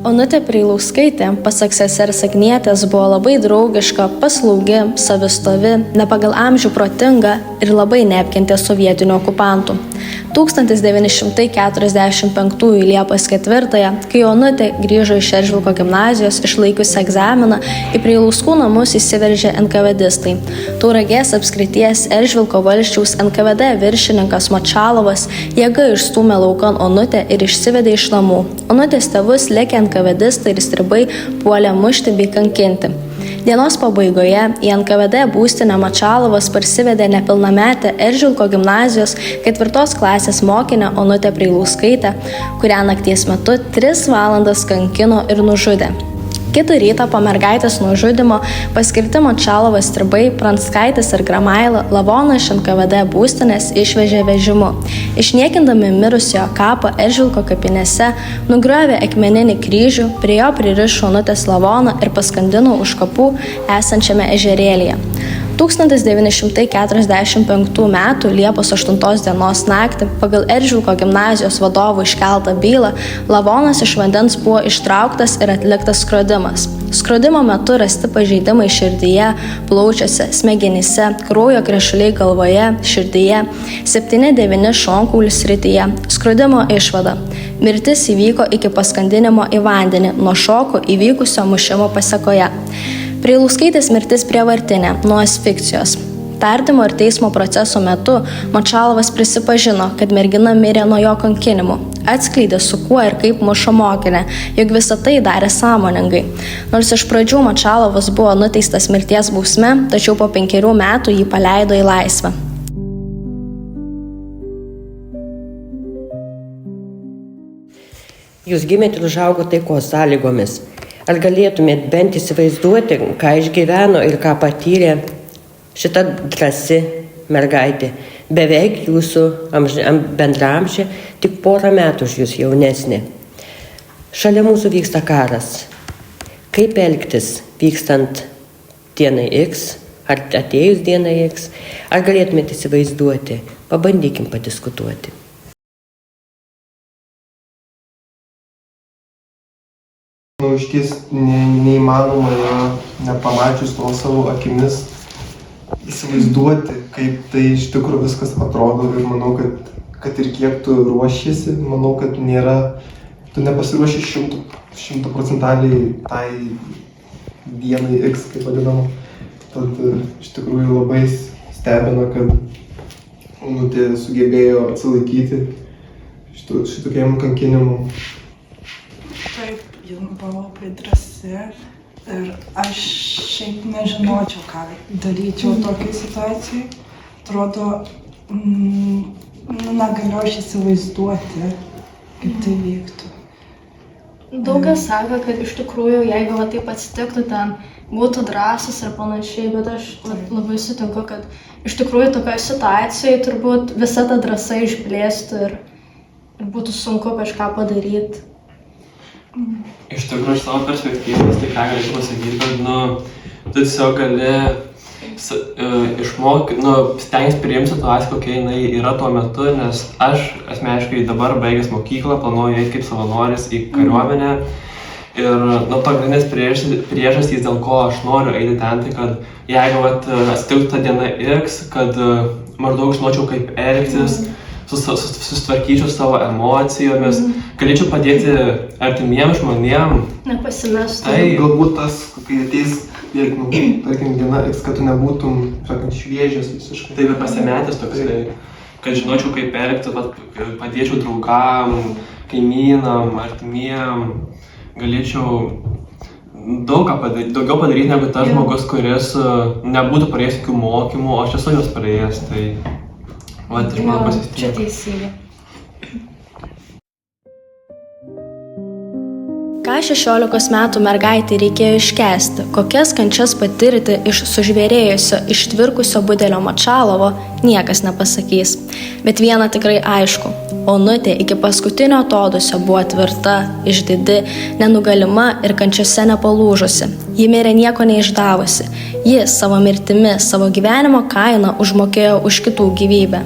Onutė Preilauskaitė, pasak sesers Agnietės, buvo labai draugiška, paslaugi, savistovi, ne pagal amžių protinga ir labai neapkentė sovietinių okupantų. 1945 Liepos 4, kai Onutė grįžo iš Eržvilko gimnazijos išlaikiusi egzaminą, į Preilauskų namus įsiveržė NKVDistai. Tauragės apskrities Eržvilko valsčiaus NKVD viršininkas Močalovas jėga išstūmė laukan Onutę ir išsivedė iš namų. Onutės tėvus lėkė NKVDistai ir stribai puolė mušti bei kankinti. Dienos pabaigoje į NKVD būstinę Močalovas parsivedė nepilnametę Eržvilko gimnazijos 4 klasės mokinę Onutę Preilauskaitę, kurią nakties metu 3 valandas kankino ir nužudė. Kitą rytą po mergaitės nužudymo paskirti Močalovas stribai, Pranckaitis ir Gramaila lavoną iš NKVD būstinės išvežė vežimu. Išniekindami mirusiojo kapą Eržvilko kapinėse, nugriovė akmeninį kryžių, prie jo pririšo Onutės lavoną ir paskandino už kapų esančiame ežerėlyje. 1945 m. Liepos 8 dienos naktį pagal Eržvilko gimnazijos vadovų iškeltą bylą lavonas iš vandens buvo ištrauktas ir atliktas skrodimas. Skrodimo metu rasti pažeidimai širdyje, plaučiuose, smegenyse, kraujo krešuliai galvoje, širdyje, 7-9 šonkaulių srityje. Skrodimo išvada. Mirtis įvyko iki paskandinimo į vandenį nuo šoko įvykusio mušimo pasekoje. Preilauskaitės mirtis prievartinė, nuo asfikcijos. Tardymo ir teismo proceso metu Močalovas prisipažino, kad mergina mirė nuo jo kankinimų. Atskleidė, su kuo ir kaip mušo mokinę, jog visą tai darė sąmoningai. Nors iš pradžių Močalovas buvo nuteistas mirties bausme, tačiau po 5 metų jį paleido į laisvę. Jūs gimėte ir užaugote taikos sąlygomis. Ar galėtumėt bent įsivaizduoti, ką išgyveno ir ką patyrė šita drąsi mergaitė, beveik jūsų bendramžė, tik porą metų už jūs jaunesnė. Šalia mūsų vyksta karas. Kaip elgtis vykstant dienai X, ar atėjus dienai X, ar galėtumėt įsivaizduoti? Pabandykim padiskutuoti. Išties neįmanoma yra, nepamačius to savo akimis, įsivaizduoti, kaip tai iš tikrųjų viskas atrodo. Ir manau, kad ir kiek tu ruošiesi, manau, kad tu nepasiruoši 100% tai dienai X, kaip vadinama. Tad iš tikrųjų labai stebina, kad Onutė sugebėjo atsilaikyti šitokiam kankinimu. Taip, jin buvo labai drąsi ir aš šiaip nežinočiau, ką daryčiau tokiai situacijai. Atrodo, negaliu aš įsivaizduoti, kaip tai vyktų. Daugas sako, kad iš tikrųjų, jeigu taip atsitiktų, ten būtų drąsus ir panašiai, bet aš labai sutinku, kad iš tikrųjų tokioje situacijoje turbūt visa ta drąsa išblėstų ir būtų sunku kažką padaryti. Iš tikrųjų, iš savo perspektyvos, tai ką galėčiau pasakyti, kad tu tiesiog gali išmokti, stengtis priimti situaciją, kokia jinai yra tuo metu, nes aš asmeniškai dabar baigęs mokyklą, planuoju eiti kaip savanoris į kariuomenę. Ir pagrindinės priežastys, dėl ko aš noriu eiti ten, tai kad jeigu atsitiktų ta diena X, kad maždaug žinočiau, kaip elgtis, susitvarkyčiau savo emocijomis, galėčiau padėti artimiems žmonėms. Nepasimestų. Tai galbūt tas, kai ateis, tarkim, diena X, kad tu nebūtum, sakant, šviežias visiškai. Taip ir pasimetęs toksai, kad žinočiau, kaip elgtis, padėčiau draugam, kaimynam, artimiem. Galėčiau daugiau padaryti negu tas žmogus, kuris nebūtų praėjęs jokių mokymų, o aš esu juos praėjęs, tai iš mano pasistėmė. Čia teisingai. Ką 16 metų mergaitė reikėjo iškęsti, kokias kančias patirti iš sužvėrėjusio, ištvirkusio budelio Močalovo, niekas nepasakys. Bet viena tikrai aišku, Onutė iki paskutinio atodūsio buvo tvirta, išdidi, nenugalima ir kančiose nepalūžusi. Ji mirė nieko neišdavusi. Ji savo mirtimi, savo gyvenimo kainą užmokėjo už kitų gyvybę.